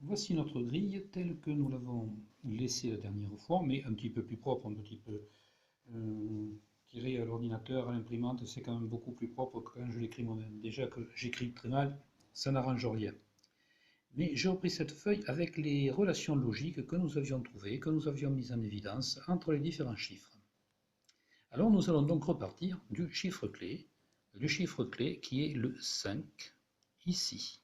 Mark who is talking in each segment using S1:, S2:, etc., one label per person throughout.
S1: Voici notre grille telle que nous l'avons laissée la dernière fois, mais un petit peu plus propre, un petit peu tiré à l'ordinateur, à l'imprimante, c'est quand même beaucoup plus propre que quand je l'écris moi-même. Déjà que j'écris très mal, ça n'arrange rien. Mais j'ai repris cette feuille avec les relations logiques que nous avions trouvées, que nous avions mises en évidence entre les différents chiffres. Alors nous allons donc repartir du chiffre clé qui est le 5, ici.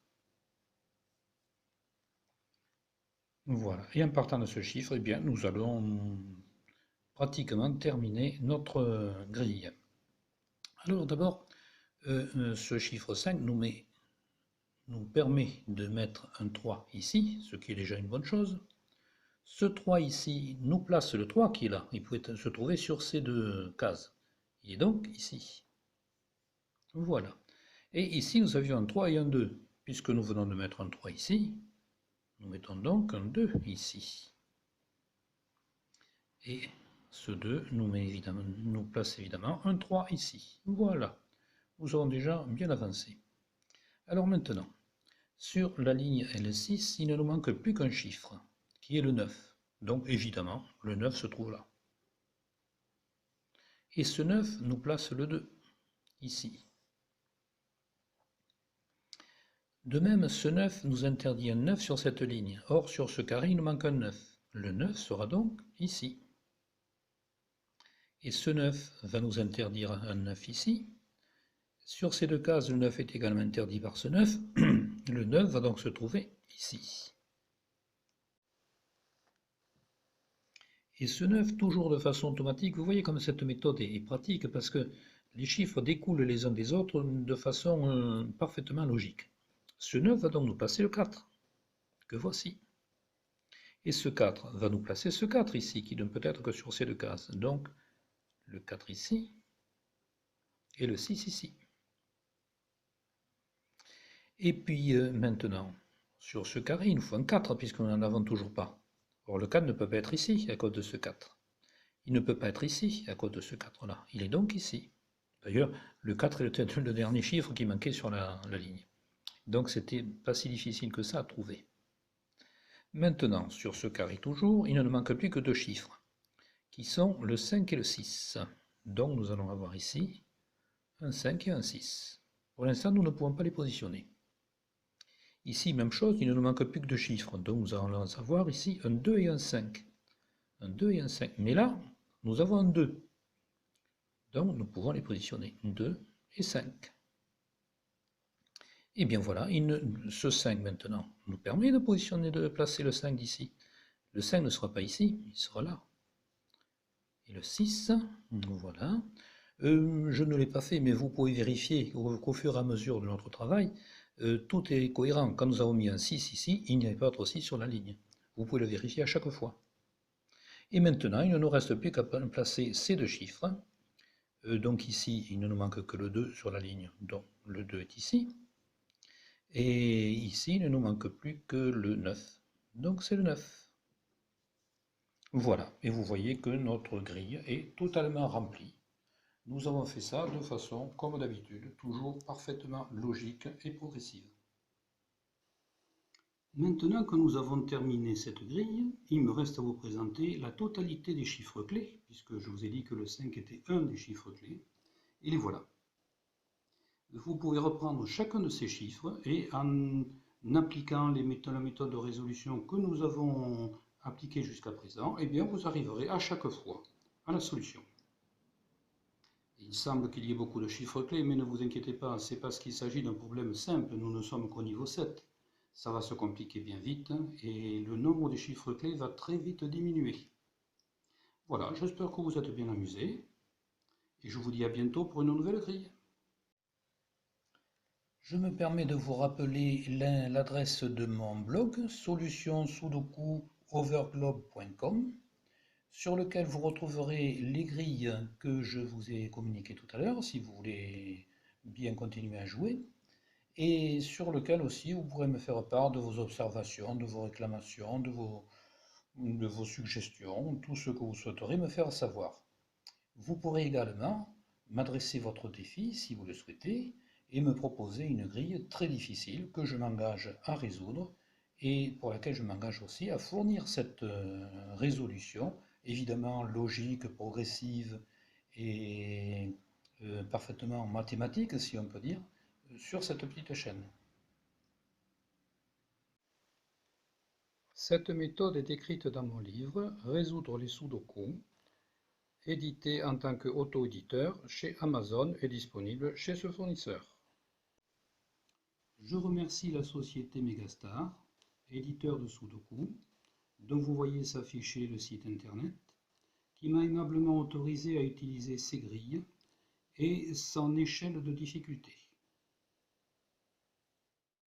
S1: Voilà, et en partant de ce chiffre, eh bien, nous allons pratiquement terminer notre grille. Alors d'abord, ce chiffre 5 nous permet de mettre un 3 ici, ce qui est déjà une bonne chose. Ce 3 ici nous place le 3 qui est là. Il pouvait se trouver sur ces deux cases. Il est donc ici. Voilà. Et ici, nous avions un 3 et un 2. Puisque nous venons de mettre un 3 ici, nous mettons donc un 2 ici. Et ce 2 nous place évidemment un 3 ici. Voilà. Nous aurons déjà bien avancé. Alors maintenant, sur la ligne L6, il ne nous manque plus qu'un chiffre, qui est le 9. Donc évidemment, le 9 se trouve là. Et ce 9 nous place le 2, ici. De même, ce 9 nous interdit un 9 sur cette ligne. Or, sur ce carré, il nous manque un 9. Le 9 sera donc ici. Et ce 9 va nous interdire un 9 ici. Sur ces deux cases, le 9 est également interdit par ce 9. Le 9 va donc se trouver ici. Et ce 9, toujours de façon automatique, vous voyez comme cette méthode est pratique parce que les chiffres découlent les uns des autres de façon parfaitement logique. Ce 9 va donc nous placer le 4, que voici. Et ce 4 va nous placer ce 4 ici, qui ne peut être que sur ces deux cases. Donc, le 4 ici et le 6 ici. Et puis maintenant, sur ce carré, il nous faut un 4 puisqu'on n'en avons toujours pas. Or, le 4 ne peut pas être ici à cause de ce 4. Il ne peut pas être ici à cause de ce 4-là. Il est donc ici. D'ailleurs, le 4 est le dernier chiffre qui manquait sur la ligne. Donc, c'était pas si difficile que ça à trouver. Maintenant, sur ce carré toujours, il ne nous manque plus que deux chiffres, qui sont le 5 et le 6. Donc, nous allons avoir ici un 5 et un 6. Pour l'instant, nous ne pouvons pas les positionner. Ici, même chose, il ne nous manque plus que deux chiffres. Donc, nous allons avoir ici un 2 et un 5. Un 2 et un 5. Mais là, nous avons un 2. Donc, nous pouvons les positionner 2 et 5. Et bien voilà, ce 5 maintenant nous permet de positionner, de placer le 5 d'ici. Le 5 ne sera pas ici, il sera là. Et le 6, voilà. Je ne l'ai pas fait, mais vous pouvez vérifier qu'au fur et à mesure de notre travail, tout est cohérent. Quand nous avons mis un 6 ici, il n'y avait pas autre 6 sur la ligne. Vous pouvez le vérifier à chaque fois. Et maintenant, il ne nous reste plus qu'à placer ces deux chiffres. Donc ici, il ne nous manque que le 2 sur la ligne, donc le 2 est ici. Et ici, il ne nous manque plus que le 9. Donc c'est le 9. Voilà, et vous voyez que notre grille est totalement remplie. Nous avons fait ça de façon, comme d'habitude, toujours parfaitement logique et progressive. Maintenant que nous avons terminé cette grille, il me reste à vous présenter la totalité des chiffres clés, puisque je vous ai dit que le 5 était un des chiffres clés, et les voilà. Vous pouvez reprendre chacun de ces chiffres et en appliquant la méthode de résolution que nous avons appliquée jusqu'à présent, eh bien vous arriverez à chaque fois à la solution. Il semble qu'il y ait beaucoup de chiffres clés, mais ne vous inquiétez pas, c'est parce qu'il s'agit d'un problème simple, nous ne sommes qu'au niveau 7. Ça va se compliquer bien vite et le nombre de chiffres clés va très vite diminuer. Voilà, j'espère que vous êtes bien amusés et je vous dis à bientôt pour une nouvelle grille. Je me permets de vous rappeler l'adresse de mon blog solutionsudoku.overglobe.com sur lequel vous retrouverez les grilles que je vous ai communiquées tout à l'heure si vous voulez bien continuer à jouer et sur lequel aussi vous pourrez me faire part de vos observations, de vos réclamations, de vos suggestions, tout ce que vous souhaiterez me faire savoir. Vous pourrez également m'adresser votre défi si vous le souhaitez et me proposer une grille très difficile que je m'engage à résoudre et pour laquelle je m'engage aussi à fournir cette résolution, évidemment logique, progressive et parfaitement mathématique, si on peut dire, sur cette petite chaîne. Cette méthode est décrite dans mon livre « Résoudre les sudoku », édité en tant qu'auto-éditeur chez Amazon et disponible chez ce fournisseur. Je remercie la société Megastar, éditeur de Sudoku, dont vous voyez s'afficher le site internet, qui m'a aimablement autorisé à utiliser ses grilles et son échelle de difficulté.